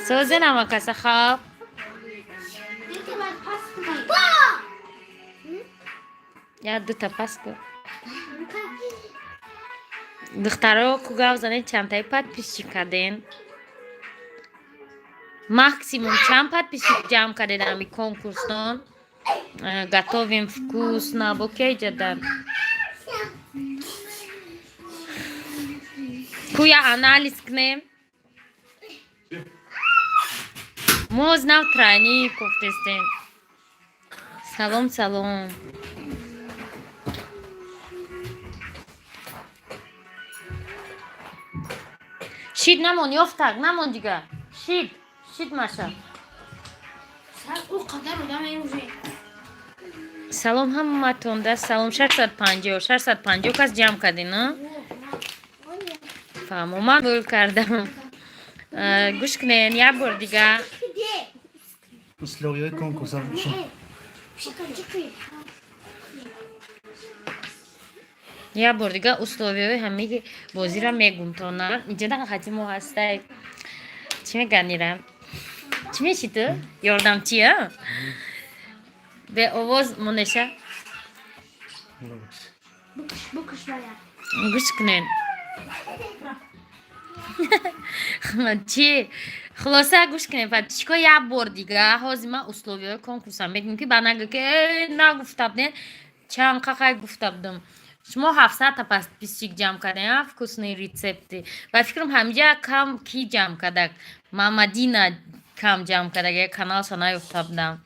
سوزن اما کسا خواب یا دو تا پس کن دخترها کو گاو زنه چند تای پد پیشی کردین максимум чанд подписчик ҷамъ кардед ҳами конкурсон готовим вкусно окей ҷаддан куя анализ кунем мо знав трайни кофтестем салом салом шид намон ёфтак намон дига шид شید ماشا سلام همتون ده سلام 650 کس جمع کردین نه فهمو من بول کردم گوش کنین یه بار دیگه условия конкурса یه بار دیگه условия همه بازی را میگم تا نه اینجا ده خطیمو هسته چی میگنیرم چی میشی تو؟ یاردمچی ها؟ به آواز منشه گوش کنین چی؟ خلاصه گوش کنین چیکا یه بار دیگه حاضی من اصلاوی های کنکورسم بگیم که بنگه که نگفتم نه چند قاقای گفتم شما 700 تا پس پیسچیک جمع کردین فکوسنی ریسپتی و فکرم همینجا کم کی جمع کردک محمدینه کم جمع کرده یک کانال سنای افتادم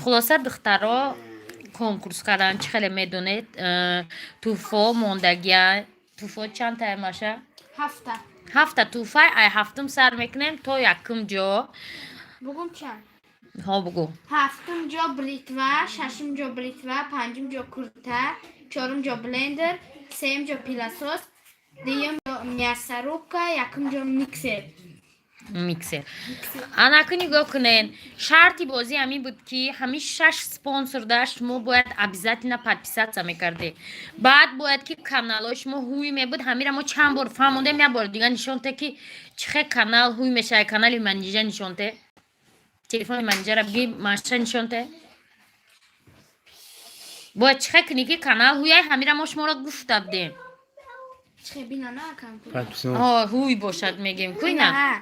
خلاصه دخترها کنکورس کردن چه خیلی میدونید توفا موندگی توفا چند تای ماشه؟ هفته توفا ای هفتم سر میکنیم تو یکم جا بگم چند؟ ها بگو هفتم جا بریتوا ششم جا بریتوا پنجم جا کورتا چهارم جا بلندر سیم جا پیلاسوس دیگم جا میاساروکا یکم جا میکسر انا نگاه کنین شرطی بازی همین بود که همیشه 6 سپانسر داشت ما باید обязательно подписаться میکرده بعد باید که کانالاش ما هوی میبود همین ما چند بار فهموندم یه بار دیگه نشونته که چه کانال هوی میشه کانال منیجر نشونته تلفن منیجر بگی ماشه نشونته باید چه کنی که کانال هوی همین ما شما را گفته بدیم چه بینا نه کن هوی باشد میگیم کوی نه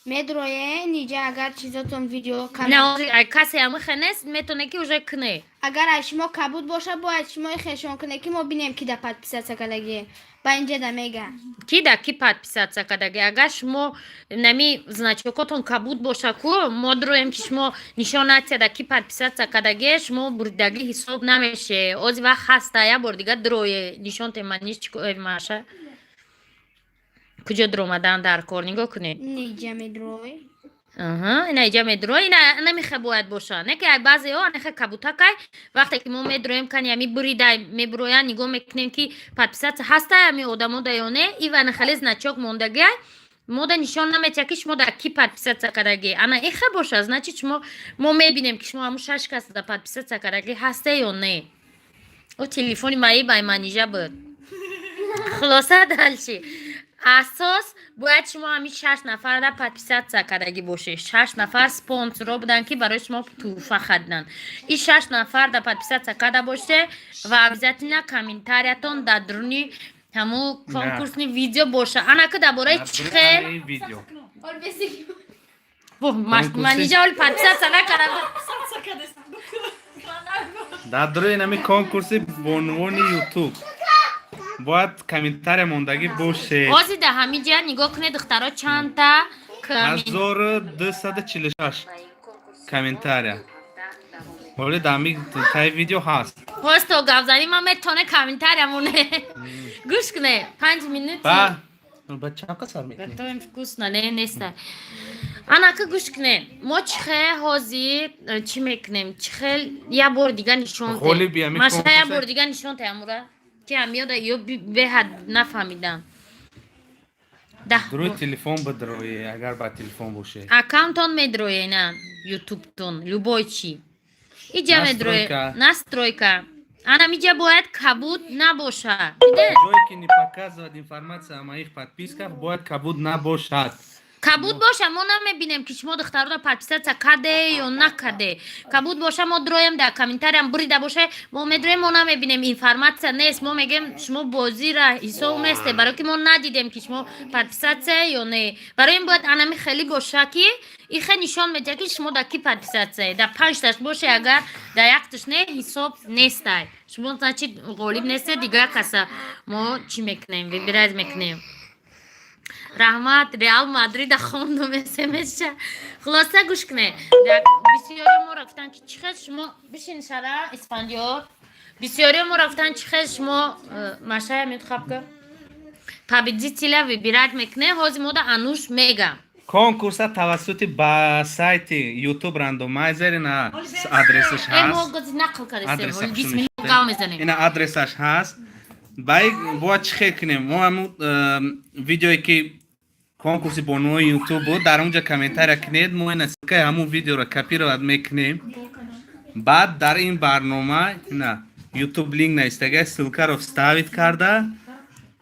مدروی نیجا اگر چیزاتون ویدیو نه کسی همه خنست میتونه که اوژه کنه اگر شما کبود باشه باید شما خیشون کنه که ما بینیم کی دا подписаться کردگی با اینجا دا میگه کی دا کی подписаться کردگی اگر شما نمی значокотон кабуд باشه کو ما درویم که شما نشان ندید دا کی подписаться کردگی شما بردگی حساب نمیشه از وقت هسته یا بار دیگه دروی نشان تمنیش چیکار میشه کجا درآمدن در کار نگاه کنید نیجا مدروی اینجا مدروی اینا نمیخه باید باشه نه که بعضی ها نخه کبوتا که وقتی که ما مدرویم کنیم یعنی بریده میبروین نگاه میکنیم که подписаться هسته یعنی آدمو دیونه ایوان نخلیز نچوک موندگی ما نشان نمیده که شما در کی подписаться کردگی انا ایخه باشه значит ما میبینیم که شما همون 6 کس در подписаться کردگی هسته یا نه او تلفن مایی بای منیجر بود خلاصه دلچی اساس باید شما همین 6 نفر را подписаться کردگی باشه 6 نفر سپانسر بودن که برای شما توفه خریدن این 6 نفر را подписаться کرده باشه و обязательно комментариятон در درونی همون کنکورسنی ویدیو باشه انا که درباره چخه ویدیو منیجر اول подписаться نکرده در درون نمی کنکورسی بونوانی یوتیوب باید کامنتار موندگی باشه آزی ده همینجا نگاه کنه دخترها چند تا 1246 کامنتاره ولی دامی تای ویدیو هست هست تو گفزنی من میتونه کامنتار همونه گوش کنه 5 minut با چند قصر میکنی؟ تو این فکوس نه نیسته انا که گوش کنه ما چخه هازی چی میکنیم چخه یه بار دیگه نشون ده ماشه یه بار دیگه نشون ده امورا که همیاد یا به حد نفهمیدم دروی تلفن بدروی اگر با تلفن باشه аккаунтон медрои на ютубтон любой чи иҷа медрои настройка анамиҷа бояд кабуд набошад. Диде? Ҷое ки не показывает информация о моих подписках, бояд кабуд набошад. Кабуд боша, мо намебинем ки шумо духтарода подписатсия карде ё накарде. Кабуд боша, мо дроем дар комментариям бурида боша, мо медроем, мо намебинем информация нест. Мо мегем шумо бозира ҳисоб месте, барои ки мо надидем ки шумо подписатсия ё не. Барои ин бояд анами хеле боша ки ин хе нишон медиҳад ки шумо дар ки подписатсия. Дар 5 таш боше, агар дар 1 таш не ҳисоб нестай. Шумо значит ғолиб несте, дигар каса мо чӣ мекунем? Выбирать мекунем. Раҳмат, Реал Мадрид хондум смсча. Хулоса гӯш кунед. Бисёри мо рафтан ки чӣ хел шумо бишин шара испандиёр. Бисёри мо рафтан чӣ хел шумо машая ментихаб кар. Победителя выбирать мекунед. Ҳозир мо да ануш мегам. Конкурса тавассути ба сайти YouTube рандомайзер ина адресаш Мо ҳаст. гози нақл кардем. Адресаш Бисмилла гав мезанем. ина адресаш ҳаст. Бай бояд чӣ хел кунем? Мо ҳамун видеое ки конкурси бонуои YouTube буд, дар онҷа комментария кунед, мо ина силкаи ҳамун видеоро копировать мекунем. Баъд дар ин барнома ина YouTube линк наистага силкаро вставит карда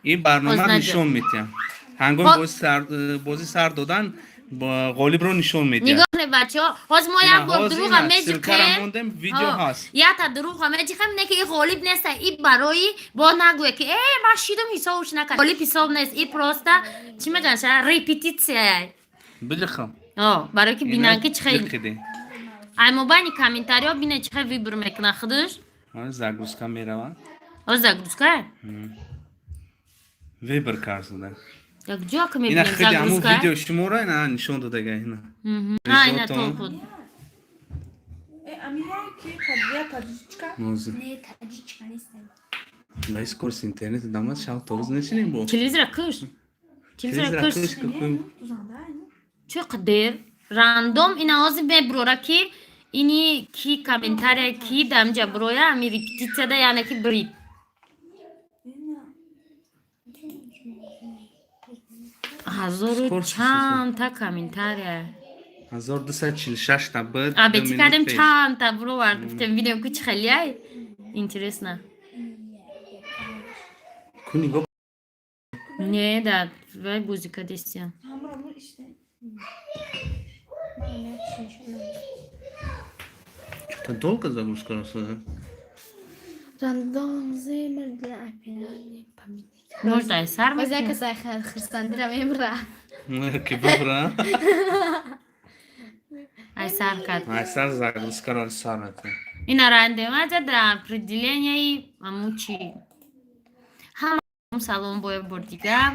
ин барнома нишон медиҳам. ҳангоми бозӣ сар додан ғолибро нишон медиҳад. Нигоҳ кунед бачаҳо. Ҳозир мо як бор дурӯға медиҳем. Видео ҳаст. Якта дурӯға медиҳем, не ки ин ғолиб нест. Ин барои бо нагӯе ки ман шидам ҳисобш накард. Ғолиб ҳисоб нест. Ин просто чӣ мегӯянд ша репетитсия. Билихам. Барои ки бинанд ки чӣ хел. Билхиде. Ай мо байни комментариҳо бинед чӣ хел вибр мекунад худаш. Загрузка меравад. Загрузка? Вибр карда. Як ҷо ки ина мебинем хеле ҳамун загрузка. видео шуморо ина нишон додага ина. Ина толку. Амира ки подвия таджичка? Мозу. Не, таджичка нестем. Дай скорость интернета дамаз шал торuz нешинем бо. Телевизора куш. Телевизора куш. Тузанда, Чӣ қадер рандом ина ҳозир мебурора ки ини ки комментария ки дамҷа буроя ами репетитсияда яъне ки брид. ҳазору чандта комментария. 1246 та буд. Абети кардем чандта буровард гуфтем видео ки чӣ хелияй интересно. Куни го Не, да, вай бузика дестия. Hamra bu işte. та долго загрузка расода. Рандом земер для опирания памятника. Можно и сар Озяка сайха Христандира мемра. Ки бубра. ай сар кад. Ай сар загрузка расода. Ина рандемаҷа дар определенияи амучи. Салом боя бор дигар.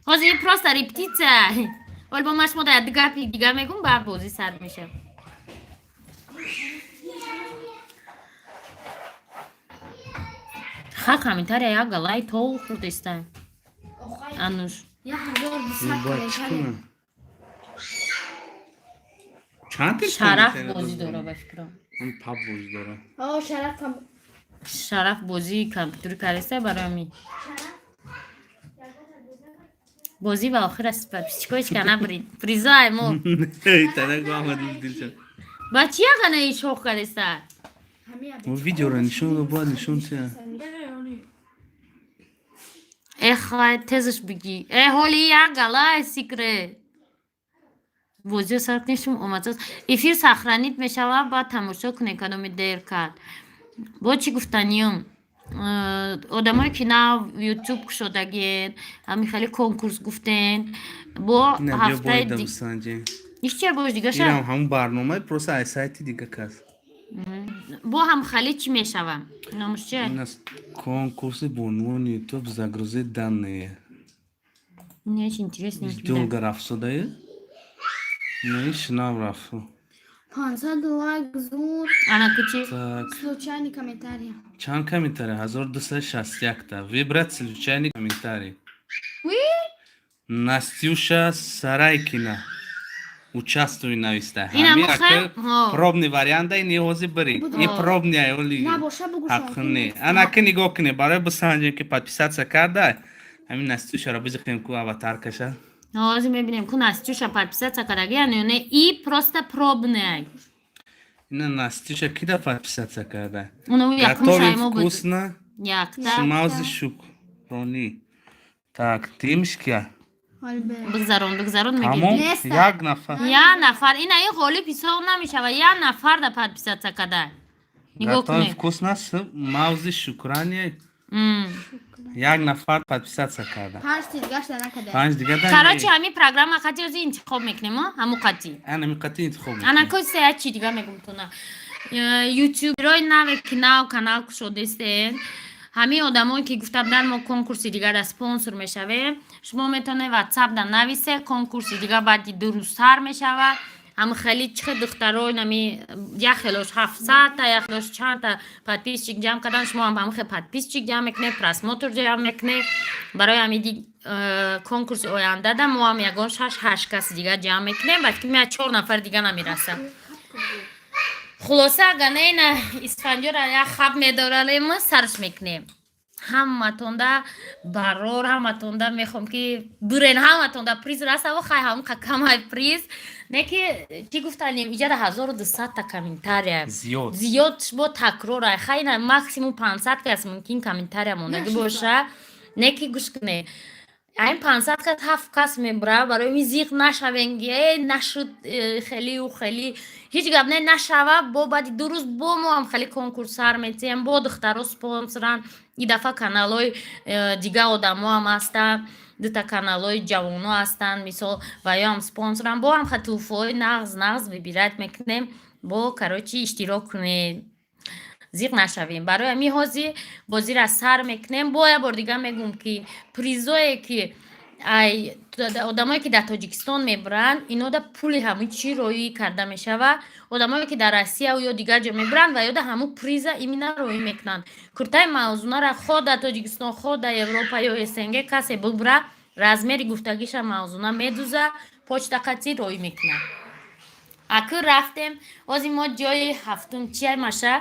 Ҳозир просто репетитсия. Вале бо маш мо дар гапи дигар мегӯм баъд бозӣ сар меша. ха комментария як галай тол хурдестан. Ануш. Я ҳазор бисад калешали. Чанд Шараф бозӣ дора ба фикрам. Он паб бозӣ дора. О, шараф кам. Шараф бозии компютери кареста барои бозӣ ба охир аст подписчикоечка набрид призай мо Тана гамад дилча. ба чи ягана ин шоҳ кареста Мо видеоро нишон до бод нишон тия. хай тезаш биги ҳоли як галай секрет бозио саркнишум омадзост эфир сахранид мешавад баъд тамошо кунед кадоми дер кард бо чӣ гуфтаниём одамое ки на YouTube кушодагиен ҳами хеле конкурс гуфтен бо ҳафтаи ишчия бош дигаша Ирам ҳамун барномаи просто ай сайти дига кас. бо ҳам хеле чӣ мешавам номаш чия Нас конкурси бонуони YouTube загрузить данные. неч интересно Долго рафсудае? Не, шнав рафсу. 500 лайк зуд. ана кучи Так, Случайный комментарий. чанд комментарий? 1261 та. Выбрать случайный комментарий. Настюша Сарайкина. Участвуй нависта. Ина Ҳами мухем? ака Ҳо. пробный вариант дай не ҳозир бирӣ. И пробный айоли. Набоша бигӯ ҳаққи не. Ана ки нигоҳ кунед барои бисанҷем ки подписатсия карда. Ҳамин Настюшаро бизихем ку аватар каша. ҳозир мебинем ку Настюша подписатсия кардаги ё не и просто пробный اینا Настюша кида подписаться карда? Оно якум Готовим шаймо буд. вкусно. Якта. Смаузи шукрони. Так, тимшкя. Бигзарон Тамом? мегирди. Як нафар. Я нафар. Ина ин ғолиб ҳисоб намешава. Я нафар да подписаться када. Нигоҳ Готовим кунед. вкусно. Смаузи шукрони. Як нафар подписаться карда. 5 тилгаш да накаде. 5 дига да. Короче, ҳамин программа қати ӯзи интихоб мекунем, ҳаму қати. Ана миқати интихоб. Ана коси я чи дига мегум туна. YouTube рои наве ки нав канал кушодестен. ҳамин одамое ки гуфтандан мо конкурси дигар да спонсор мешавем. Шумо метавонед WhatsApp да нависе конкурси дигар баъди дурусттар мешавад. ҳам хеле чихе духтарои нами як хелош 700 та як хелош чанд та подписчик ҷамъ кардан. Шумо ҳам ҳамин хел подписчик ҷамъ мекунед, просмотр ҷамъ мекунед. Барои ҳамин конкурси оянда да мо ҳам ягон 6-8 каси дигар ҷамъ мекунем. баъд ки ме 4 нафар дигар намерасад. хулоса агар не ина исфанҷора як хаб медоралем сарш мекунем. ҳаматонда барор ҳаматонда мехом ки бурен ҳаматонда приз расава хай ҳам қакамай приз не ки чӣ гуфтанем иҷада 1200 та комментария зиёд бо такрора хай на максимум 500 кас мумкин комментария мондаги боша не ки гӯш кунед айн 500 кас 7 кас мебура барои ми зиқ нашавенги нашуд хелию хели ҳеҷ гап не нашава бо баъди 2 рӯз бо мо ҳам хеле конкурсар метиҳем бо духтаро спонсоран ин дафъа каналҳои дигар одамо ҳам ҳастанд дута каналҳои ҷавоно ҳастанд мисол ва ё ҳам спонсоран бо ҳам ха тӯҳфаҳои нағз вибират мекунем бо карочи иштирок кунед зиқ нашавем барои ҳамин ҳозир бозира сар мекунем бо як бор дигар мегӯм ки призое ки одамое ки дар тоҷикистон мебуранд инода пули ҳамин чӣ роӣ карда мешава одамое ки дар россия ё дигар ҷо мебуранд ва ёда ҳамун приза имина роӣ мекунанд куртаи мавзунара хо дар тоҷикистон хо дар европа ё снг касе бубура размери гуфтагиша мавзуна медуза почта қатӣ роӣ мекунад акӯ рафтем ҳозир мо ҷои ҳафтум чия маша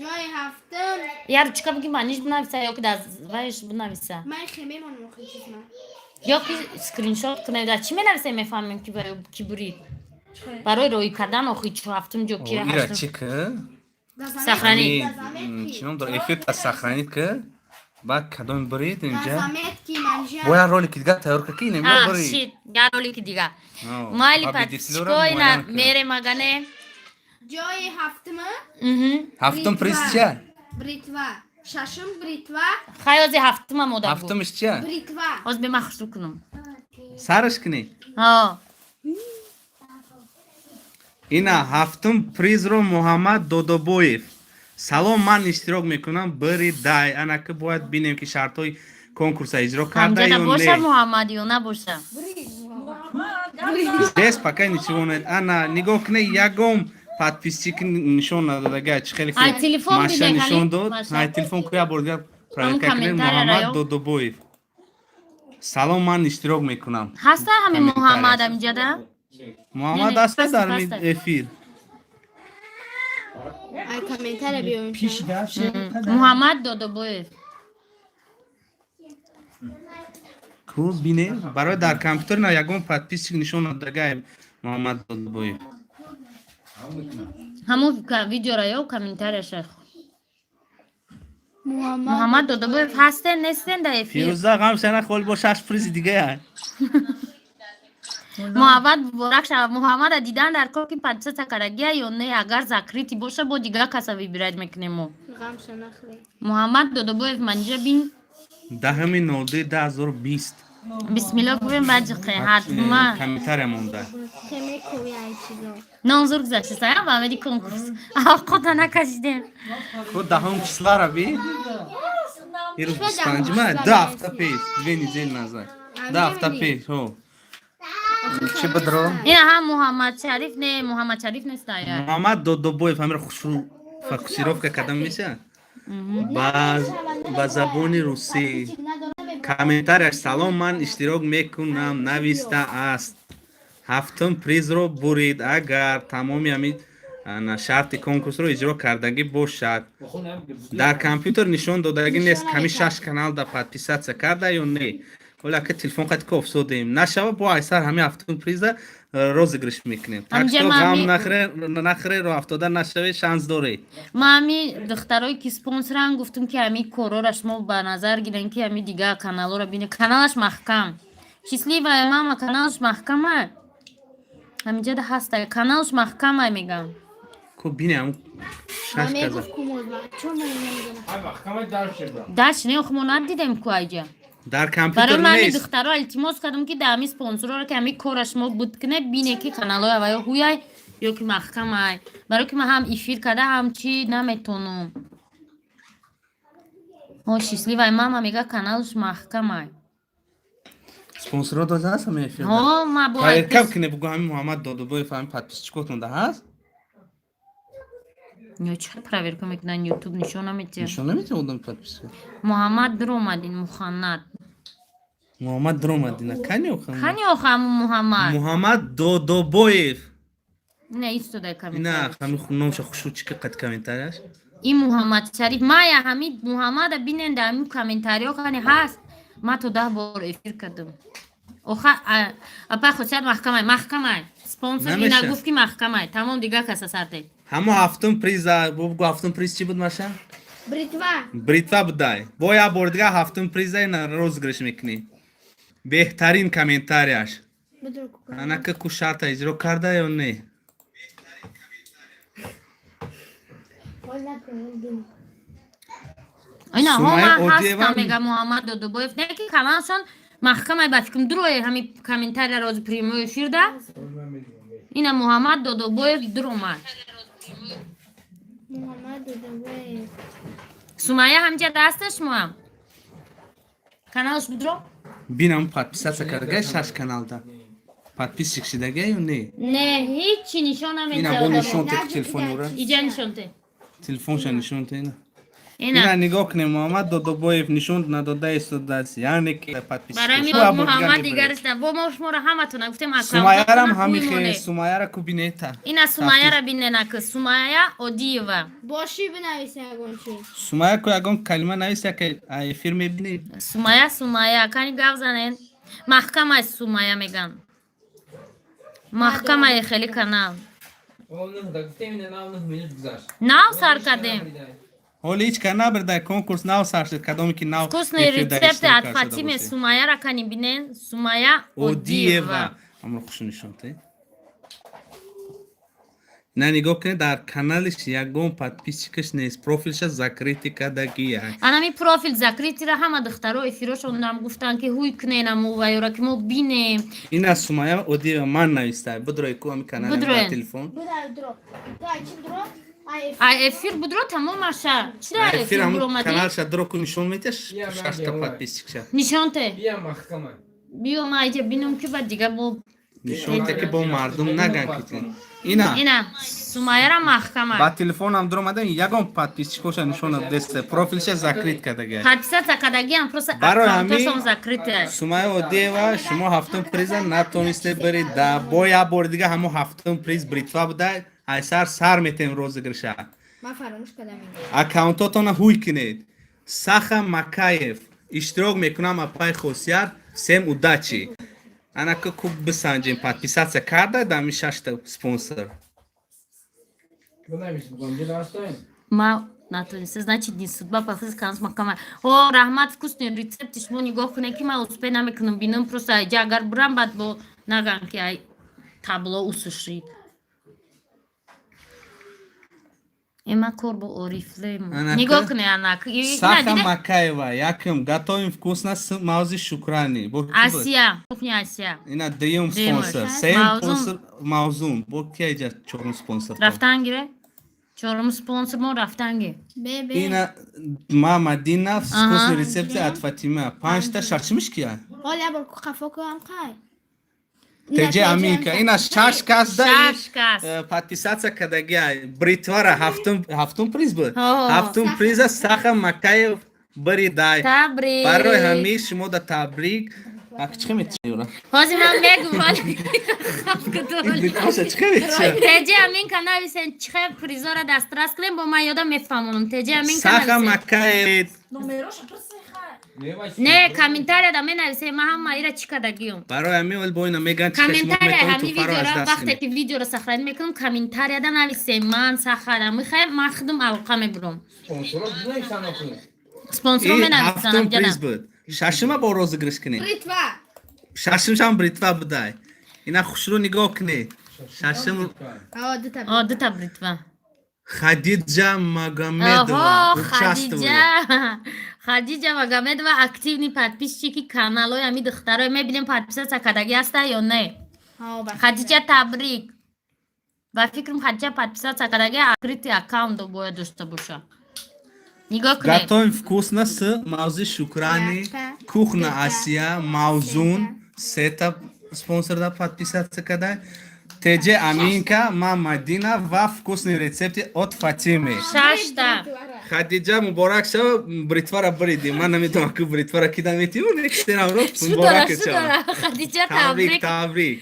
ҷои ҳафтум я ручка бигӣ маниш бинависа ё ки дар вайш бинависа ман хемемонам охир чизма ё ки скриншот кунед дар чӣ менависем мефаҳмем ки барои ки бурид барои роӣ кардан охир чӣ ҳафтум ҷо ки ира чӣ ки сахранӣ чӣ ном дора эфир та сахранид ки баъд кадом бурид инҷа заметки манжа бо як ролики дигар тайёр ка ки нема бурид шит я ролики дигар майли подписчикоина мерем агане ҷои ҳафтума ҳафтум приз чия бритва шашум бритва хай ҳозир ҳафтума мода ҳафтумиш чия бритва ҳозир бема хушрӯ кунам сараш кунӣ ина ҳафтум призро муҳаммад додобоев салом ман иштирок мекунам бiri дай ана ки бояд бинем ки шартҳои конкурса иҷро карда ё боша не муҳаммад ё набоша здесь пока ничего нет ана нигоҳ кунед ягон подписчик нишон надодага чӣ хеле ай телефон маша бидем нишон ҳали дод маша. ай телефон ку як бор дигар Ҳамун проверка кунед комментария муҳаммад раё. додобоев салом ман иштирок мекунам ҳаста ҳамин муҳаммад амиҷада муҳаммад Не, не, аста дар паста. эфир ай комментария биём муҳаммад додобоев ку бине барои дар компютер на ягон подписчик нишон надодага муҳаммад додобоев ҳамун видеора ё комментарияша муҳаммад додобоев ҳастен нестен дар эфир фирӯза ғамшана холи бо 6 призи дигая муҳаббат муборак шавад муҳаммада дидан дар коки подписаться кардагия ё не агар закрити боша бо дигар каса вибират мекунем мо ғамша нахӯре муҳаммад додобоев манҷа бин 10/09/2020 бисмилло гӯем баҷиқе ҳатма комментария монда хемекуви ай чизо нонзур гузаштаста ба амеди конкурс кота накашидем ку 10 числара би ирӯз 25 2 ҳафта пеш 2 недели назад 2 ҳафта пеш ҳо чӣ бидро ина ҳам муҳаммад шариф не муҳаммад шариф нест ая муҳаммад додобоев ҳамира хушрӯ фокусировка кардан меша ба забони русӣ комментарияш салом ман иштирок мекунам нависта аст ҳафтум призро бурид агар тамоми ҳамин шарти конкурсро иҷро кардагӣ бошад дар компютер нишон додагӣ нест ҳамин 6 канал да подписаться карда ё не ولی که تلفن قد که افتادیم نشوه با ایسر همه هفتم پریز розыгрыш میکنیم همجا так что мами- غم نخره رو افتاده نشوه شانس داره ما همی دخترایی که سپونسرن گفتم که همی کورا را شما به نظر گیرن که همی دیگه کانال را بینه کانالش محکم счастливая мама کانالش محکمه همینجا ده هسته کانالش محکمه میگم کو بینم شش مامی کذا گفت کمول با چون من نمیدونم درش نه خمو ندیدم که ایجا در برای کامپیوتر من نیست دخترها التماس کردم که دمی سپونسرها را که همی کورش ما بود کنه بینه که کانال های اویا هویای یا که محکمه برای که من هم افیر کرده هم چی نمیتونم счастливая мама میگه کانالش محکمه спонсор داده هست همه افیر ها ما کم باید کنه بگو همین محمد دادو باید فهمی подписчикотون ده هست я чё проверка میکنن یوتیوب نشون نمیده نشون نمیتونه بودم подписчик محمد درآمدین مخند محمد درآمد نه کنی اوخم خانی آخه محمد محمد دودوبویف نه ایستاده کمی نه همین نامش خوشو چی که قد کامنتارش این محمد شریف ما یا همین محمد بینن در همین کامنتاری خانی هست ما تو 10 بار افیر کردم آخه اپا خودشد محکمه سپونسر نمیشه. اینا گفت که محکمه تمام دیگه کسا سرده همه هفتم پریز بگو هفتم پریز چی بود ماشا بریتوا بریتوا بودای با یا بار دیگه هفتم پریز اینا розыгрыш میکنی بهترین کامنتاریش بدرو کوکا انا که کو شرط اجرا کرده یا نه والا کنم اینا سومای همه اودیوان- هستم میگه محمد دودوبایف نه که کلانشون محکمه بفکم دروی همین کامنتاری روز پریمو افیر ده اینا محمد دودوبایف درآمد محمد دودوی سومایه همجا دستش مو هم کانالش بدرو بینم подписаться کرده شش کانال ده подписчик شدگه یا نه نه هیچی نشون اینا با نمیده نشون تک تلفن رو اینجا نشون ته تلفنش نشون ته اینا اینا نگاه کنیم محمد دودوبویف نشون نداده است دست یعنی که подписчик برای می محمد دیگر است با ما شما رو همه تون گفتم سومایه اکانت رم همیشه سومایه را کو بینه تا اینا سومایه را بینه نکه سومایه اودیوه باشی بنویسی اگون چی سومایه کو یگان کلمه نویسه که ای فیلم میبینی سومایه کنی گاو زنن محکمه سومایه میگن محکمه خیلی کانال Oğlum da temine namlıq minut güzar. ناو سر کردیم حالا هیچ که نبرده کنکورس نو سر شد کدامی که نو вкусный рецепт от Фатиме Сумая را کنی بینن سومایه اودیوه اودیوه امرو خوش نشون ته نه نگاه کنه در کانالش یگان подписчикش نیست پروفیلش закрытый کردگی انا می پروفیل زکریتی را همه دخترها افیروشون هم گفتن که هوی کنینم و یا که ما بینیم اینا سومایه اودیوه من نویسته بدروی کو هم کانال بدروی. با تلفن بدر درو دای چی درو ای افیر بدرو تمام ماشه چرا افیر فیلم برو مدی کانال شد درو کو نشون میتش Ya, شش ben تا de var. подписчик شد نشان ته Biya mahkama. بیو ما ایجا بینم که بعد دیگه با نشون ته که با مردم نگن کتن اینا اینا سومایه را محکمه با تلفن هم درو مدن یگان подписчикش نشون دسته پروفیلش закрыт کردگی حدیثه تکدگی هم پروس برای اکانتش همین- هم زکریته سومایه اودیوه شما هفتم پریز نتونسته برید دا با یا بار دیگه همو هفتم پریز بریتوا بوده ایسر سر میتیم розыгрыша من فراموش کردم این аккаунтотона ҳуй кинед саха макаев иштирок мекунам апай хосият всем удачи анака куб бисанҷем подписаться карда дами шашта спонсор Bu neymiş bu konu? Bir hastayım. ما نتونسته значит не судьба похоже канц محکمه о رحمت вкусный рецепт شما نگاه کنه که ما успе نمیکنم بینم просто ایجا اگر برم بعد با نگم که ای табло усушит اما кор бо орифле Анака- нигоҳ кунე анак саха макаева яким готовим вкусно с мавзи шукрани асия кухня асия ина дуюм Дуюм. спонсор сеюм Мавзун. спонсор мавзун бо кияҷа чорум спонсор рафтан гире чорум спонсор мо рафтанги бебе ина ма мадина вкусный Ага. рецепти от фатима панҷта шарчимиш кия حالا بر قفا کنم خای теҷе амика ина шаш кас да шаш кас подписаться кардагия бритвара ҳафтум приз буд О. ҳафтум приза саха макаев баридай табрик барои ҳамаи шумо да табрик чиқа метишиёра ҳозир ман мегум вали чиқа метишиё теҷи амин канали сен чихе призора дастрас кунем бо ман ёдам мефаҳмонам теҷи амин саха канали макаев Номероша просто хай. نه کامنتاریا менависем ман ҳама ира чӣ кардагиём برای همین ول با اینا میگن چشم комментария میکنی ҳамин تو فرا از видеоро دست вақте کنی ки видеоро сахрани мекунам комментарияда нависем ман сахарам мехоем ман худам алоқа мебурам Sponsor neysen okuyun. спонсоро این менависам هفتم پریز ҷанаб بود ششم با روزگرش کنی Бритва. ششمش هم بریتوا بودای اینا خوش رو نگاه کنی ششم О, дута. о дута бритва خدیجه مگامدова Ого, участвовала. Хадиҷа Магомедова активни подписчики каналои ами духтаро мебинем подписатсия кардаги ҳаста ё не? О, ба. Хадиҷа табрик. Ба фикрам Хадиҷа подписатсия кардаги открытый аккаунт бояд дошта боша. Нигоҳ кунед. Готовим вкусно с мавзуи шукрани кухня Асия Мавзун сета спонсор да подписаться кадай теже Аминка ма Мадина ва вкусни рецепти от Фатиме Шашта. Хадиҷа муборак шава бритвара бриди ман намедонам ки бритвара ки дамети у некштерам ро Шудара, муборак шудара. шава Хадиҷа табрик табрик. табрик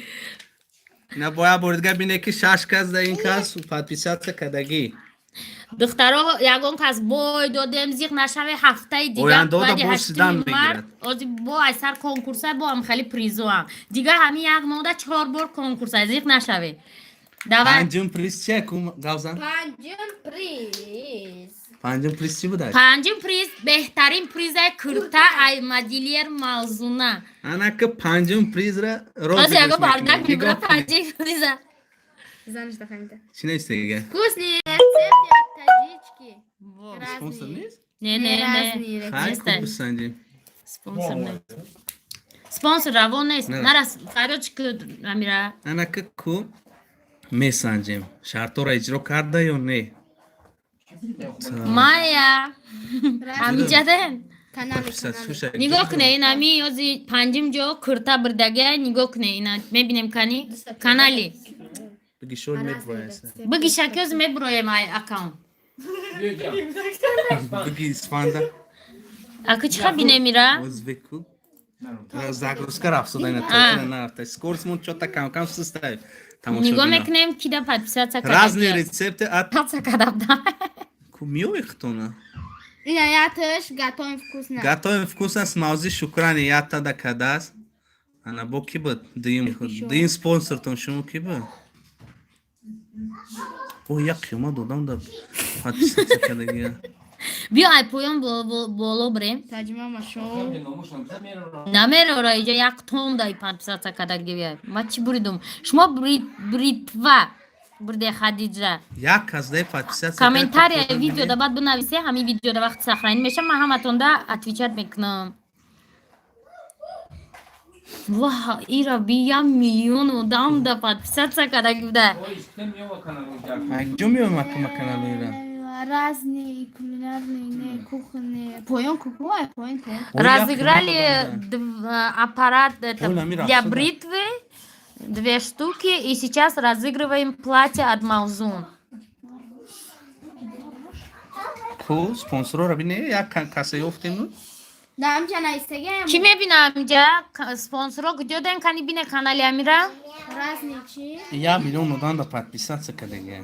на боя бордга бине ки 6 кас да ин кас подписаться кадаги Духтаро ягон кас бой додем зиқ нашаве ҳафтаи дигар Ояндаода баъди боз 8 сидам март мегирад. ози бо ай сар конкурса бо ам хали призоам дигар ҳамин як мода 4 бор конкурса зиқ нашаве давай панҷум приз чия кум гавзан Панҷум приз. панҷум приз чи буда панҷум приз беҳтарин призаи курта аймадилер мавзуна анака панҷум призра ози яго бардак мебира панҷум приза Знаешь, да, фамилия. чи нестега Вкусные рецепты от таджички. спонсор Разные. нест не не не Разные ҳар рецепты. кум бисанҷем спонсор не спонсор равон нест Не. нарас фарёчку амира анака ку месанҷем шартора иҷро карда ё не майя ҳамиҷаден Каналы, нигоҳ кунед ин ами ози панҷум ҷо курта бирдага нигоҳ кунед ина мебинем кани канали биги шои мебояса биги шаки ози мебуроем ай аккаунт биги исфанда аки чиқа бинем ира озбеку загрузка рафсуда ина А. тотина нарафта скоростмон чота камкам суставиб нигоҳ мекунем кида подписатсия разни рецепти от кадабда ку миёи хтона И на ятыш готовим вкусно. готовим вкусно с мавзи шукрани ята да кадас ана бо ки буд дин спонсортон шумо ки буд о як қиёма додам да подписаться кадаги биё ай поён боло бирем Таджима машоу. намерора иҷа як том дай подписатсия кардаги биёй ма чӣ буридум шумо бритва бурде Хадиҷа як кас дай подписаться комментария видеода баъд бинависе ҳамин видеода вақти сахранӣ меша ман ҳаматонда отвечат мекунам ваҳ ира би 1 миллион одам да подписатсия кардаги буда ҳаҷҷо меома каналуира Разные кулинарные кухни. Поем кухню, а поем. разыграли аппарат Оля, Мира, для сюда. бритвы 2 штуки и сейчас разыгрываем платье от Мавзун ку спонсорора бине як каса ёфтем Дам чана истегем. чӣ мебинам инҷа спонсоро куҷо даем кани бине канали амира Разные чи. 1 миллион одам да подписаться кадаги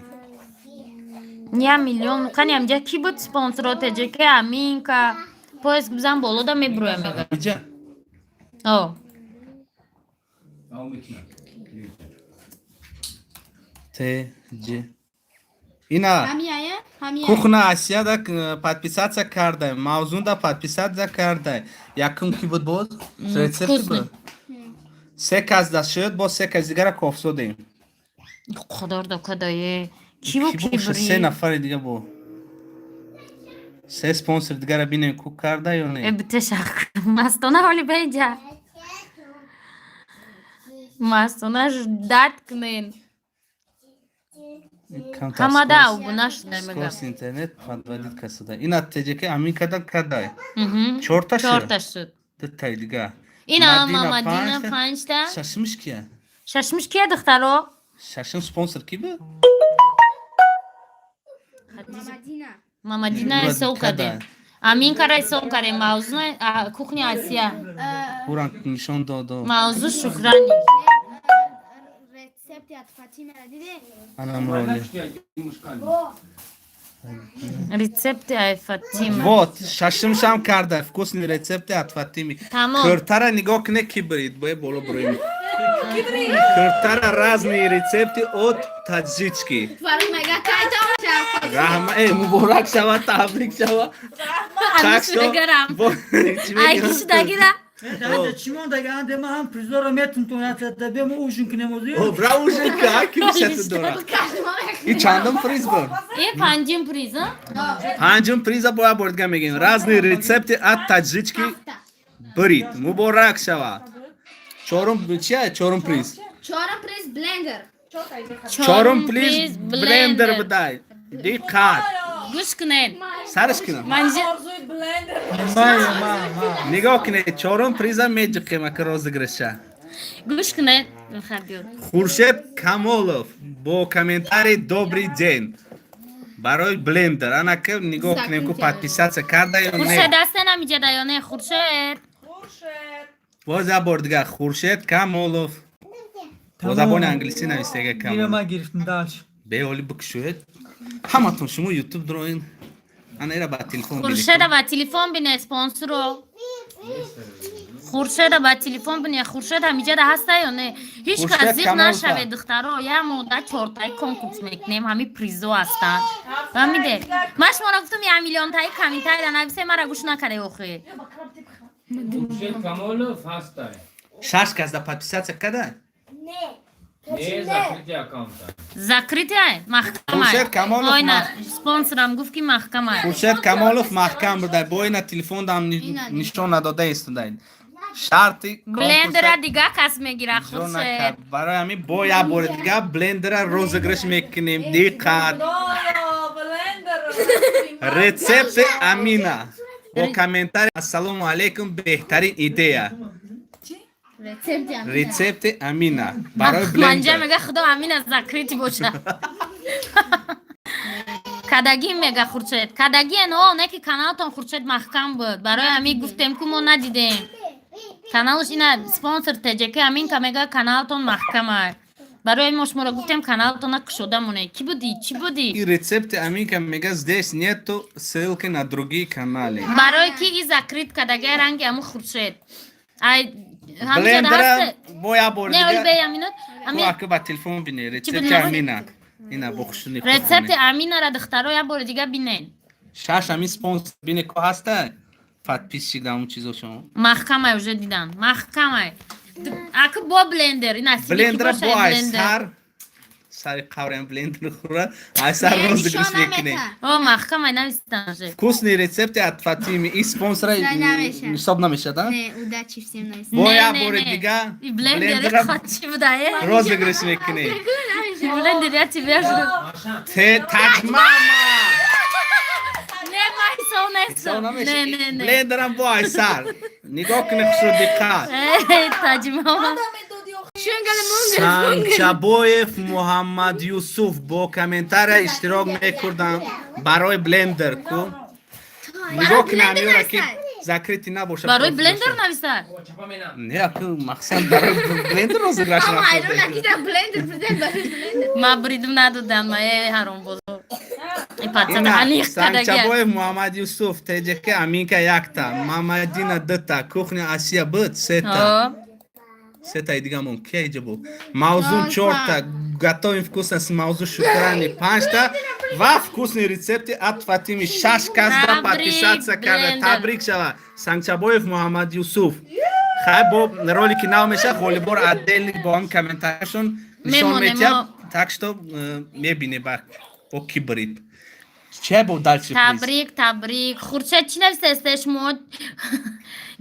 1 миллион кани амҷа ки буд спонсоро теҷеке аминка поиск бизан болода мебуроям бега иҷа о теҷи ина Хамия, хамия. кухня Асия да подписаться кардай мавзун да подписаться кардай якум ки буд боз рецепти вкусный. буд се кас да шуд бо се кас дигара кофсодем қадар да кадае киву ки боша се кибри нафари дига бо се спонсор дигара бинем ку карда ё не битешақ мастона ҳоли беҷа мастона дат кунен ҳамада обуна шуда мегам скорость интернет подводит касада ина теҷеке амин када кадай чорта чорта шуд дтай дига ина Мадина мамадина панҷта. панҷта шашмиш кия шашмиш кия духтаро шашм спонсор ки буд Мамадина. мамадина Мурад ҳисоб кадай. кардем аминкара ҳисоб кардем мавзуна кухня Асия пуран нишон додо мавзу шукрани Рецепты от Фатиме. Диде. анам роли рецепти ай Фатима. Вот, шашимшам карда. Вкусный рецепты от Фатими. Тамом. Кыртара нигоh кне кибрид. Бое боло броим. Кыртара разные рецепты от таджички. Твару мега кайта Рахма, муборак шава, табрик шава. Так что... بگرم вот, ай киши дагира Да, чему да ганде мам призора метн тунат да бе мо ужин кне мози. О, браво, Женька, кимсет дора. И чандам фриз был. е панҷим приз Панҷум приза боя бордга мегем. Разные рецепты от таджички. Брит. Муборак шава. Чорум, чия? Чорум приз. Чорум приз блендер. Чорум приз блендер бадай. Диққат. гӯш кунед Сарш кина. манҷи Нигоh кне. Чорум приза меджикем ак розыгрыша. гӯш кунед хабиёр Хуршед Камолов бо комментарий добрый день. Барои блендер. Ана ке нигоh кнем ку подписаться карда ё хуршед не. ҳастен ҳамиҷада ё не хуршед Боза бордга Хуршед Камолов. Бо забони англисӣ навистега Мира Камолов. ма гирифтим дальше. Беоли бикшӯед. Ҳаматон шумо ютуб дороин. Ана ира ба телефон хуршеда ба телефон бине спонсоро хуршеда ба телефон бине хуршед ҳамиҷада ҳаста ё не ҳеҷ Хуршед кас зиқ Камолов нашавед духтаро як мода чортаи конкурс мекунем ҳами призо ҳастанд фаҳмиде ман шуморо гуфтам 1 миллионтаи комментария нависе мара гӯш накарде охир Хуршед Камолов ҳастай. 6 кас да подписаться када? Не закрытие аккаунта. закрития Хуршед Камолов маҳкамай ойна мах- спонсорам гуфт ки маҳкамай Хуршед Камолов маҳкам будай. Бо ина телефон дам нишон надода истодаед. Шарти блендера дига кас мегира конкурса хуршед накард. Барои ҳамин бо як бори дига блендера розыгрыш мекунем. Диққат. Рецепти Амина. Бо комментарий ассалому алейкум беҳтарин идея. Рецепти амина. Рецепти Амина. Барои манҷа блендер. мега худо амина закрити боша кадаги мега хуршед кадаги но не ки каналтон хуршед маҳкам буд барои ҳамин гуфтем ки мо надидем каналш ина спонсор теҷеки амин ка мега каналтон маҳкамай барои мо шуморо гуфтем каналтона кушода монед ки будӣ чӣ будӣ И рецепты Аминка мега здесь нету ссылки на другие каналы. барои ки и закрит кадаги ранги аму хуршед ай ҳамиҷода Блендера ҳасте бо як бори не оли дига. бея минут ами Ку ба телефон бине рецепти бине? Амина. Ина бо хушуни рецепти аминара духтаро як бори дига бинед Шаш ами спонсор бине ко ҳаста? Подписчик да он чизо шумо. маҳкамай уже дидан маҳкамай аки бо блендер ин асили ки Блендера боша бо блендер айсар. Сари қаврем блендер хура. Айсар розыгрыш мекунем. о маҳкамай навистан уже Вкусные рецепты от Фатими. И спонсора намеша. ҳисоб намеша, да? Не, удачи всем на Бо Не, як не, бори не. дига И блендер блендера ход чӣ буда е розыгрыш мекунем. И блендер я тебе жду Те таҷмама. не май сон Ҳисоб нестам намеша. не не не Блендерам бо айсар. Нигоҳ кунед хушро диққат. эй таҷмама Санчабоев Муҳаммад Юсуф бо комментария иштирок мекурдам барои блендер ку. Нигоҳ кунед амиёра ки закрити набошад. барои блендер нависа Не, аку мақсад барои блендер розыграш Ama нафарда. ayron akida blender birden barış blender. ма бридим надодам эй ҳаромбозо и Ина пацата аниқ кадаги Санчабоев Муҳаммад Юсуф теҷеки Аминка якта, Мамадина дата, кухня Асия бит сета. Сета и дигамон ки иҷабу. Мавзӯ 4та, готовим вкусно с мавзӯ шукрани 5та ва вкусни рецепти от Фатими 6 кас да Табрик, подписаться карда. блендер. Табрик шава. Санчабоев Муҳаммад Юсуф. Хай бо ролики нав меша, ҳолибор отдельник бо он комментарияшон нишон Мемонем, метиҳад. мо. Так что мебине ба о кибрид. Че бо дальше приз? табрик хуршед чӣ нависестеш мо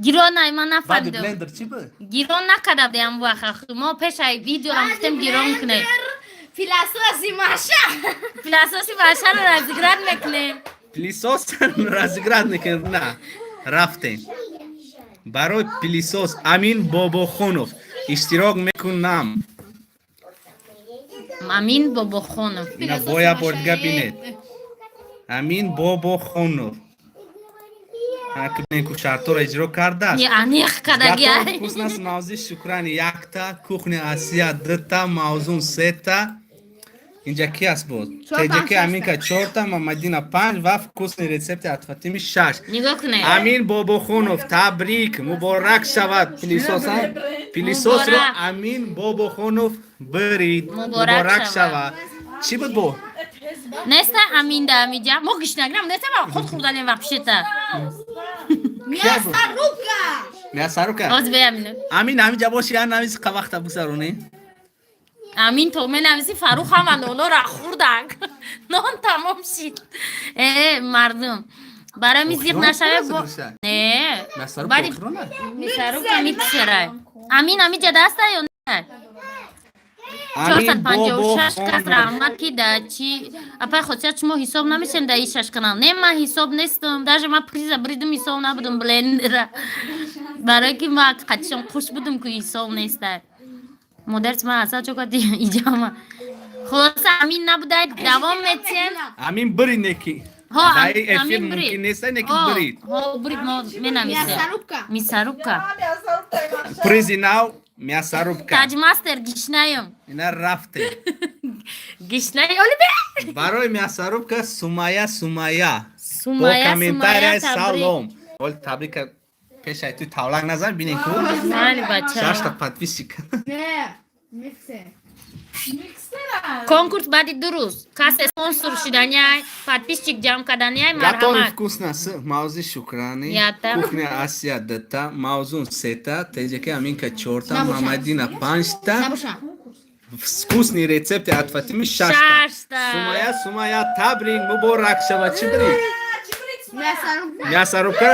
гирон ай ман Баъди нафаҳмидам блендер чи буд? гирон накарда будем вақт мо пешай видеоро гуфтем гирон кунем Filasosi maşa. пиласоси башаро разиград мекунем Пилисос разиград мекунем. На, рафтем. Барои пилисос Амин Бобохонов иштирок мекунам. амин бобохонов Ина боя бор дига бинед. Амин Бобохонов. Акбен ку шартора иҷро кардааст. и аниқ кадаги Готов ай вкусно с мавзӯи шукрани якта, кухня Асия дта, мавзун сета. اینجا کی است بود؟ چهار تجه تا که شش امین که 4 تا مدینا 5 و فکوس رецепت عطفتی 6 نگاه کنه امین باباخونوف تبریک مبارک شود پلیسوس رو مبارک. امین باباخونوف برید مبارک مبارک شود. شود چی بود بو؟ نسته امین ده میجا ما گشنگرم نسته با خود خوردن و پیشتا میاسارو که باز بیامینه امین همین جوابش یا نمیز که وقت بسرونه امین تو من نمیسی فاروق هم اندولو را خوردن نان تمام شید مردم برای میزیق اخیران نشوه خوب با است درسته. نه میاسارو ولی پخرونه میسارو که میتسره امین امی جده است یا نه امین 456 کس باباخونوف رحمت کی ده چی اپا خودشت شما حساب نمیشم ده ایشش کنم نه من حساب نیستم даже من پریزا بریدم حساب نبودم بلندره برای که من قدشم خوش بودم که حساب نیسته مدرس من اصلا چوکاتی ایجام خلاص امین نبوده دوام میتیم امین بری نکی ها دایی افیر امین ممکن برید نیست نکی برید ها برید ما منمیسه میاساروبکا میساروبکا پریزی ناو میاسارو که تاج ماستر گشنایم اینا رفته گشنای اولی بی برای میاسارو که سومایا با سومایا کامنتاری تبریک سلام اول تبریک پیش ای تو تاولک نظر بینین کو بله بچه شش تا پادپیس کن نه میکسه کنکورس بعدی 2 روز کس اسپانسر شدنی подписчик جمع کردنی Готовим مرحمت вкусно с Маузи Шукрани, Ята. кухня Асия Дата, Маузун Сета, Теджеке Аминка Чорта, Мамадина Паншта, نباشم вкусные рецепты от Фатимы Шашта. Шашта. Сумая, Табрин, Муборак Шава Чибри. میاساروبکا Мясорубка,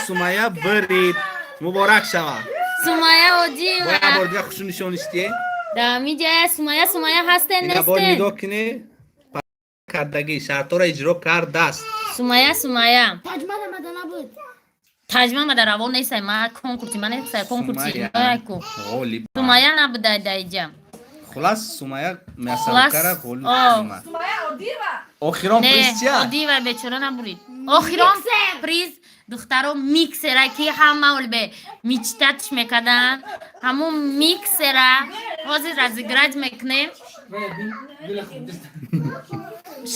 Сумая, Брит, Муборак Шава. سومایا اوجی Боя бордия хушун нишон истие. دامی جای سومایا هسته Ина бор نسته нигоҳ кине. Кардаги шартора иҷро кардаст. سومایا تاجمان مدنه بود تجمع ما در روان نیست ما کنکورسی من نیست کنکورسی Сумая. کو Ғолиб. سومایا نبوده دایجا خلاص Сумая خلاص мясорубкара ғолиб. آه. охирон نه приз чия? عادی و بیچاره نبورید آخران پریز دخترها میکسره که همه اول به میچتتش میکدن همون میکسره بازی رزگرد میکنیم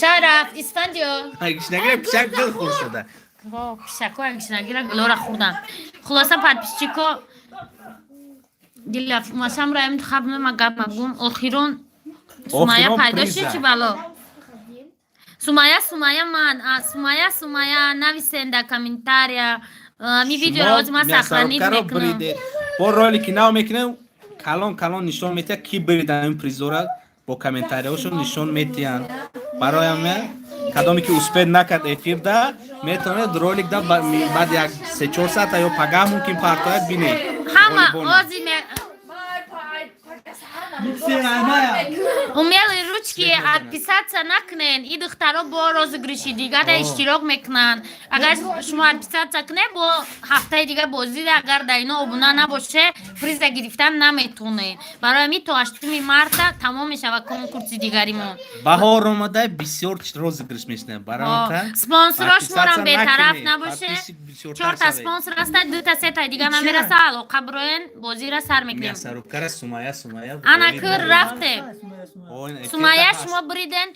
شرف اسفندیو Гишнагира пишак дил хуш шуда. پیشکو انگشنگی گلورا خوردن خلاصه подписчико دیل ماشم را انتخاب مگم آخران سومایا آخران پیدا پریزه. شد چی بالا سومایا من سومایا نویسنده کامنتاریا می ویدیو رو از ما سخرانید میکنم бо ролики нав мекунем калон нишон метиҳад ки бирида ин призора бо комментариҳошон нишон метиҳанд барояме кадоме ки успеҳ накард эфирда метавонед роликда баъди як 3-4 саата ё пагаҳ мумкин партояд бинед همه волейболно. آزی Mikser Aymaya. умели ручки отписаться накнен и духтаро бо розыгрыши дига да иштирок мекунанд агар шумо отписаться кунед бо ҳафтаи дига бозӣ агар да ино обуна набоше приза гирифтан наметавонед барои ҳамин то 8 марта тамом мешавад конкурси дигаримон баҳор омада бисёр розыгрыш мешунем барои спонсорашмонам бетараф накунед. набоше Подписчик бисёртар 4 та шавед. спонсор аста 2 та 3 та дига намераса алоқа бироен бозира сар мекунем мясорубкара Сумая ана волейбол. кир рафтем О, ин эфирда сумая ҳаст. шумо буриден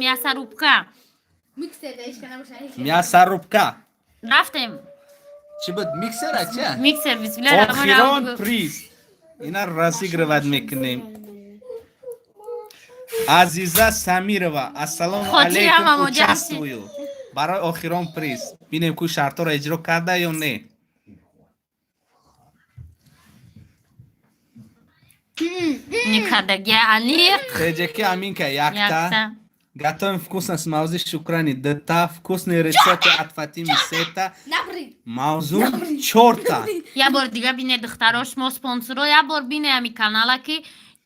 мясорубка میکسه داشت کنم باشم мясорубка рафтем чи буд миксера чия миксер бисмилла охирон приз ина разыгрывать мекунем азиза самирова ассалому Хотири алейкум ҳама моҷаҳ участвую барои охирон приз бинем ку шартҳоро иҷро карда ё не никадаги аниқ теҷеки аминка якта якта готовим вкусно с мавзу шукрани дта вкусные рецепты от Фатими Сета نبرید мавзу чорта я бор дига бине духтаро шумо спонсоро я бор бине ами канала ки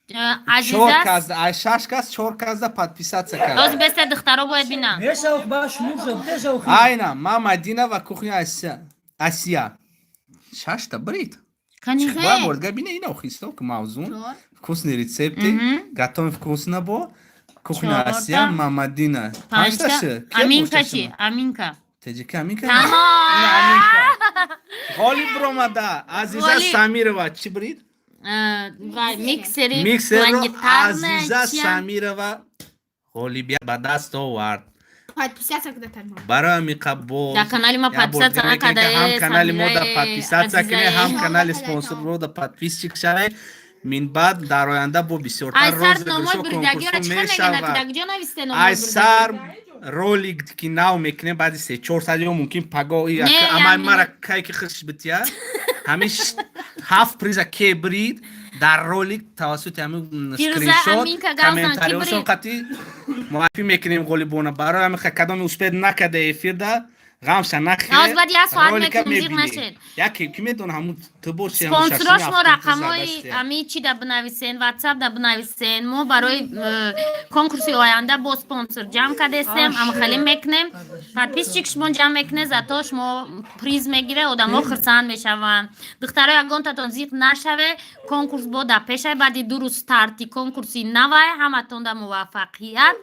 чор азиза казда ай шаш кас чор казда подписаться роз карда бесте духтаро бояд бинам Meşa ok baş muşum. Teşa ok. айна ма Мадина ва кухня Асия шашта брит кани Бабор, габина ина охисток мавзун. Вкусные рецепты. Готовим вкусно бо. Кухня Чорта. Асия, Мамадина. панчта Панчташы. аминка чи аминка Теджики аминка. Тамом. Ина аминка. Ғолиб бромада. Азиза Ғолиб. Самирова. Чи брид? вай миксери Миксеро планетарная Азиза чия. Самирова. холи бия ба даст овард Подписаться куда там. барои миқаббоз Дар канали ма подписаться накардаед, ҳам канали мо да Самираи подписаться кунед азизаи. ҳам канали спонсорро да подписчик шавед мин баъд дар оянда бо бисёртар Айсар розыгришҳо номой бурдагиро конкурсҳо чӣ мегӯяд? мешавад Кудаҷон нависте номой айсар ролик ки нав мекунем баъди 3-4 сал ё мумкин паго Не, амай яъни- мара кайки хиш бития ҳамиш 7 приза ке брид дар ролик тавассути ҳамин Фирӯза скриншот Аминка Гаузан ки комментариҳошон брид? қатъӣ муайфӣ мекунем ғолибона барои ҳамин кадоми успед накарда эфирда ғамша нахӯред. Аз баъд як соат ролика мекунем, зиқ мебинед. нашед. Яке ки медона ҳамун ту боши спонсорош мо рақамҳои ами чӣ да бинависен, ватсап да бинависен. Мо барои конкурси оянда бо спонсор ҷамъ кардастем, амхалӣ мекунем. подписчик шумо ҷамъ мекунед, зато шумо приз мегире, одамо хурсанд мешаванд. духтаро ягонтатон зиқ нашаве, конкурс бо да пешай, баъди 2 рӯз старти конкурси навай, ҳаматон да муваффақият.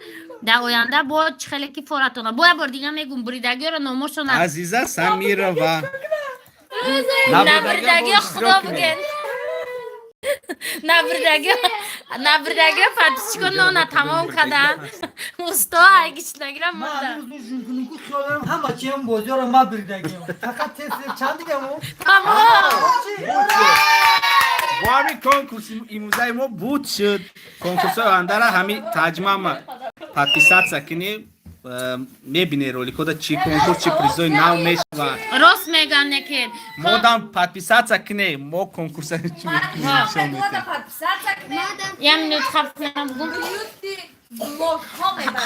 дар оянда бо чихеле ки форатона. Бо як бор дига мегум буридагиёро номошона азиза самирова набурдагиё худо буген. набурдагиё подписчикон нона тамом кардан. усто айгичнагира монда. من روز جون کنم خیال دارم همه چی هم بازار ما بردگیم فقط تست چند دیگه مو тамом. бо ҳамин конкурси имрӯзаи мо буд шуд. конкурсҳои ояндара ҳамин таҷмама подписатсия кунед, мебинед роликҳода чӣ конкурс чӣ призои нав мешавад. рост мегам некед. модам подписатсия кунед, мо конкурсаи чӣ нишон медиҳем. як минут хафтам бугум.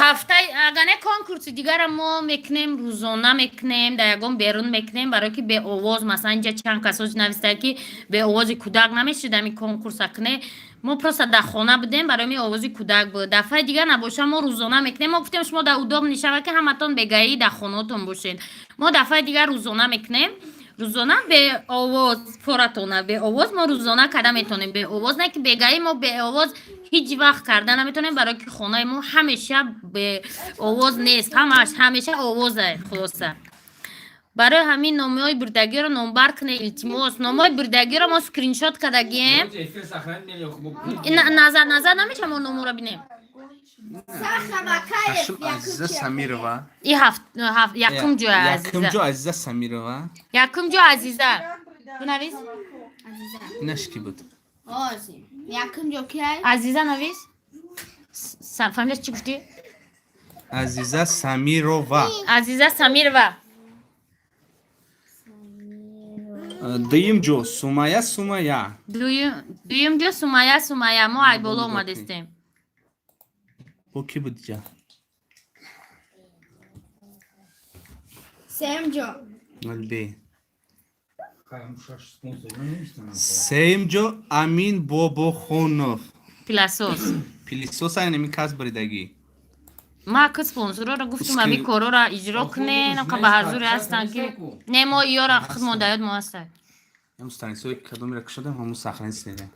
ҳафтаи агар не конкурси дигара мо мекунем, рӯзона мекунем, дар ягон берун мекунем, барое ки беовоз, масалан инҷа чанд касоси навистад ки беовози кӯдак намешид ҳамин конкурса кунем. мо просто дар хона будем, барои ми овози кӯдак буд. дафъаи дигар набоша, мо рӯзона мекунем. мо гуфтем шумо дар удоб нишава ки ҳаматон бегаӣ дар хонаотон бошед. мо дафъаи дигар рӯзона мекунем. рӯзона беовоз форатона, беовоз мо рӯзона карда метонем. беовоз не ки бегаӣ мо беовоз ҳеҷ вақт карда наметонем, барое ки хонаи мо ҳамеша беовоз нест, ҳамеша овоза. хулоса барои ҳамин номҳои бурдагиро номбар кунед, илтимос. номҳои бурдагиро мо скриншот карда гием. назар намеша мо номро бинем. ҳашим азиза самирова и якум ҷо азиза. азиза самирова якум ҷо азиза. бинавис. инаш ки буд? Озим. Яким ҷокай? азиза навис. фамилияш чӣ гуфтӣ? азиза самирова. азиза самирова. дуюм ҷо сумая сумая. дуюм ҷо сумая. мо айболо омадастем. бо ки буд ҷа? Сем ҷо. бе сеюм ҷо амин бобохонов. пилисос нами кас буридагӣ. ма ки спонсороро гуфтим ҳамин корора иҷро кунен, ка ба ҳазуре ҳастанд ки не мо иёра худмодаёт мо ҳастад. ҳамун станисои кадомира кушодам ҳамун сахрани снедам.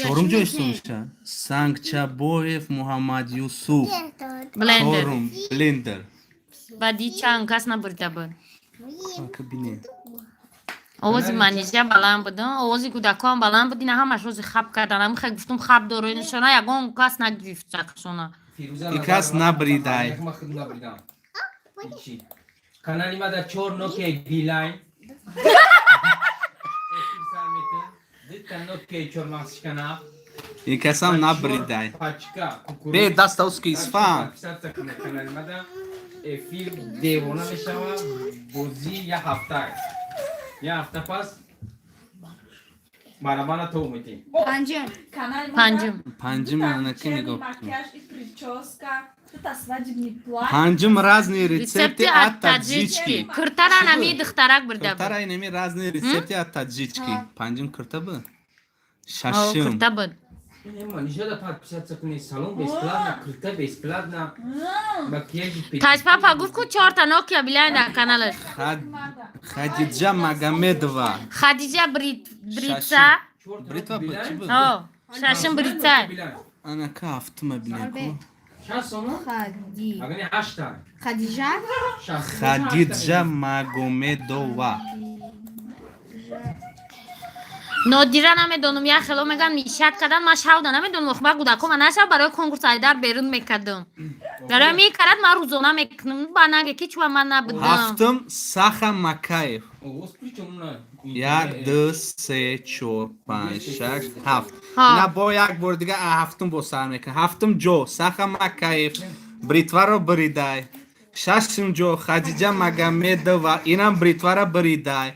чорум ҷо истомиша сангчабоев муҳаммад юсуф. блендер чорум блендер. баъди чанд кас набурида буд. бине овози манижа баланд буд, овози кӯдакон баланд буд. ина ҳамаш рози хаб кардан. ҳамихе гуфтум хаб дорӯинашона ягон кас нагирифт чакшона. кас набридай. канали ма дар 4 Nokia Beeline. ин касам набридай. бе даста уски исфан. ефир девона мешава бози я ҳафта пас барабана то умедем. панҷум анаки нигоҳ кун. макияж и прическа. Это свадебный платье. панҷум разни рецепти рецепти от от таджички. таджички. киртара нами духтарак бурда буд. киртара инами разни рецепти от таджички. панҷум кирта буд. О, шашум кирта буд. Нельзя подписаться к ней. Салон бесплатно, крыто бесплатно. Макияж и таҷпапа гуфт ку 4 та Nokia билайн дар каналаш. хадиҷа магомедова. хадиҷа брица. бритва буд чӣ буд? О, шашум брица. анака ҳафтума бинеку. Хадижа. хадиҷа магомедова. نادیرا نمیدونم یا خیلی میگم نیشت کردن من شاودا نمیدونم خب کودکم من نشا برای کنکورس ایدار بیرون میکردم برای میکرد من روزانه میکنم با نگه کی چون من نبودم هفتم ساخه مکایف Oğuz piçomuna. 1 2 3 4 5 6 7 ها. اینا با یک بار دیگه هفتم با سر میکنه هفتم جو ساخه مکایف بریتوارا بریدای ششم جو خدیجه مگمد و اینم بریتوارا بریدای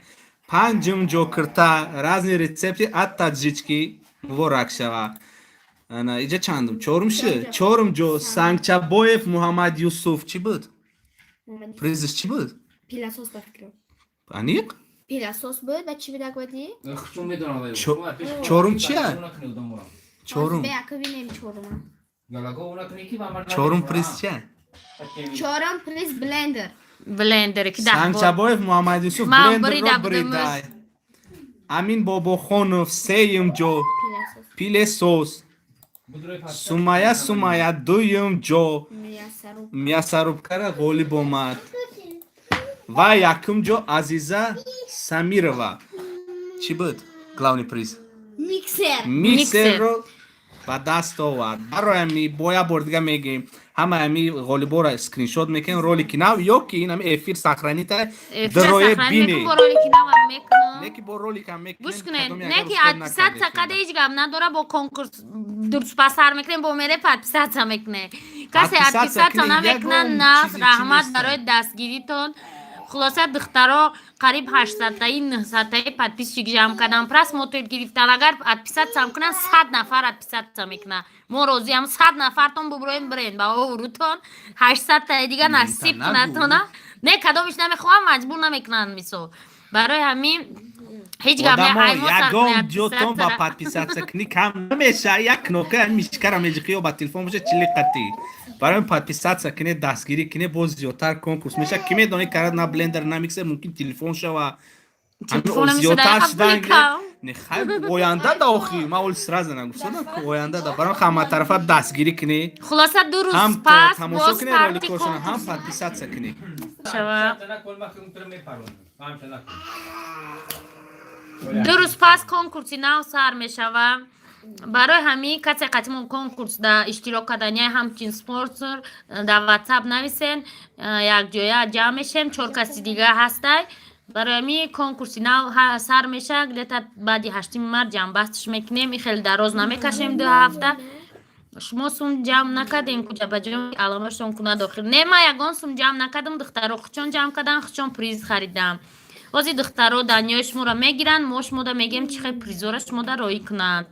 پنجم جو کرتا رازنی ریسپتی ات تاجیچکی و راکشوا انا اینجا چندم چهارم جو سانگچابویف محمد یوسف چی بود پریزش چی بود پیلاسوس بفکرم انیق پیلاسوس بود و چی بود گفتی؟ Xuşum medon adayı. چهارم چیه چهارم به اکوی نمی چهارم Galago ona kniki va mar. چهارم پریز چیه چهارم پلیس بلندر بلندر که ده سانگچابویف محمد یوسف من بلندر بریده رو بودم. بریدای امین بابا خانوف سیم جو پیلاسوس پیل سوس سومایا دویم جو میاسرو میاساروب کاره غولی بومد و یکم جو عزیزه سمیروا چی بود؟ کلاونی پریز میکسر میکسر رو با دست آورد برای همی بایا بردگه میگیم همه همی غولی بورا اسکرین شات میکن رولی که نو یا که این همی افیر سخرانی تا دروی بینه نکی با رولی که میکنیم گوش کنین نکی ادپیسات سکده هیچ گم نداره با کنکورس درست پسر میکنیم با میره پدپیسات هم میکنه کسی ادپیسات ادپیسات کنین، هم یک میکنن هم نه چیزی رحمت نیستن. برای دستگیریتون خلاصه دخترها قریب 800 تایی 900 تایی پدپیس چیک جمع کردن پرس موتور گرفتن اگر ادپیسات هم کنن 100 نفر ادپیسات هم میکنن ما روزی هم 100 نفرتون ببروین برین با اوروتون 800 تایی دیگه نصیب کنتون نه کدومش نمیخوام مجبور نمیکنن میسو برای همین هیچ گم آدم ها نه یگام جوتون با پدپیسات سکنی کم نمیشه یک نوکه میشکرم میجقی و با تلفن باشه چلی قطعی برای پدپیسات سکنی دستگیری کنی باز زیادتر کنکورس میشه کی میدونه کرد نه بلندر نه میکسر ممکن تلفن شو تلفن زیادتر میشه شدن در نه خیلی اوینده دا آخی ما اول سراز نگفتم که اوینده دا برای همه طرفا دستگیری کنی خلاصه دو روز هم پس تماشا باز کنی رولی پارتی کورسون هم کنکورس پدپیسات سکنی شوه Tana kol bakım tırmay paron. Tamam tana. دو روز پس کنکورسی نو سر می شوم برای همین کسی قطعی کنکورس در اشتراک کردنی همچین سپورتر در واتساپ نویسین یک جایه جمع میشیم 4 کسی دیگه هسته برای همین کنکورسی نو سر میشه گلیتا بعدی 8 مارس جمع بستش میکنیم خیلی دراز نمیکشیم 2 هفته شما سوم جمع نکردین کجا بجام علامه‌شون کنه داخل نه ما یگان سوم جمع نکردم دخترها خچون جمع کردن خچون پریز خریدم واسه دخترها دنیایش مورا میگیرن موش مودا میگیم چه پریزورش مودا رایی کنند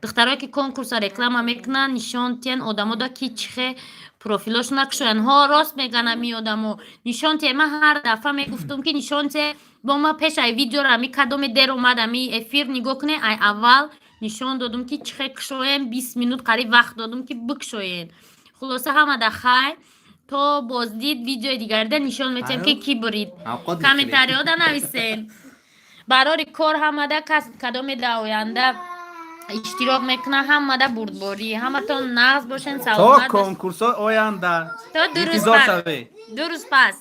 دخترها که کنکورس رکلام میکنن نشان تین آدمو دا کی چه پروفیلش نکشون ها راست میگن می آدمو نشان تین من هر دفعه میگفتم که نشان تین با ما پیش ای ویدیو را می کدوم در اومدم می افیر نگاه کنه ای اول نشان دادم که چه کشوین 20 minut قریب وقت دادم که بکشوین خلاصه همه دخای تو بازدید ویدیو دیگر ده نشان میتیم که کی برید کامنتاری ها ده نویسین برای کار همه ده کس کدام ده آینده اشتراک میکنه همه ده بردباری همه تا نغز باشین تو سلامت باشین کنکورس ها آینده تا دو روز انتظار پس شوی دو روز پس